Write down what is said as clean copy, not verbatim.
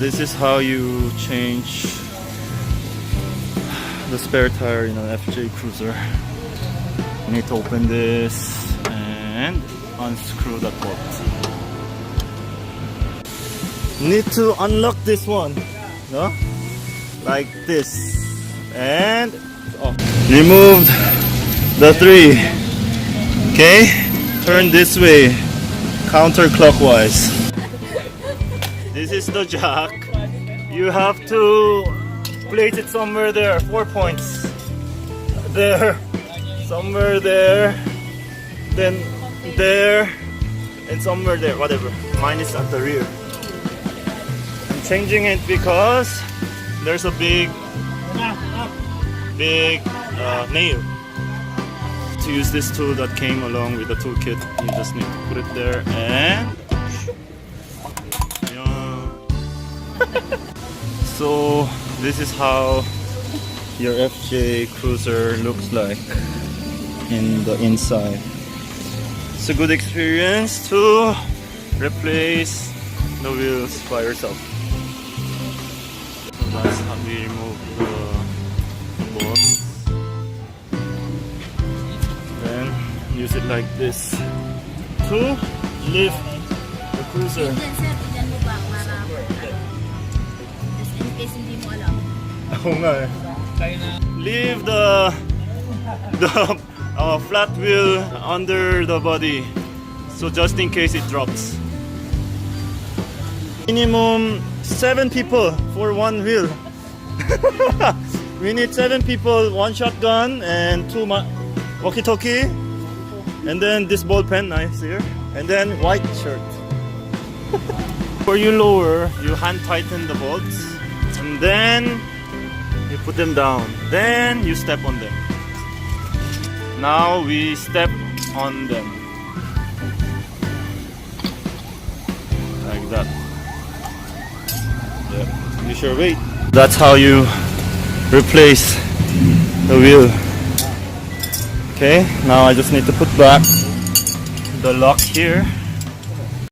This is how you change the spare tire in an FJ Cruiser. You need to open this and unscrew that bolt. Need to unlock this one, no? Like this, and removed the 3. Okay, turn this way, counterclockwise. This is the jack. You have to place it somewhere there. 4 points. There, somewhere there, then there, and somewhere there. Whatever. Mine is at the rear. I'm changing it because there's a big nail. To use this tool that came along with the toolkit, you just need to put it there and so this is how your FJ Cruiser looks like in the inside. It's a good experience to replace the wheels by yourself. So that's how we remove the bolts. Then use it like this to lift the cruiser. Leave the flat wheel under the body, so just in case it drops. Minimum 7 people for one wheel. We need 7 people, 1 shotgun and 2 walkie-talkie, and then this ball pen, nice here, and then white shirt. Before you lower, you hand tighten the bolts, and then you put them down. Then you step on them. Now we step on them. Like that. Yeah. Use your weight. That's how you replace the wheel. Okay, now I just need to put back the lock here.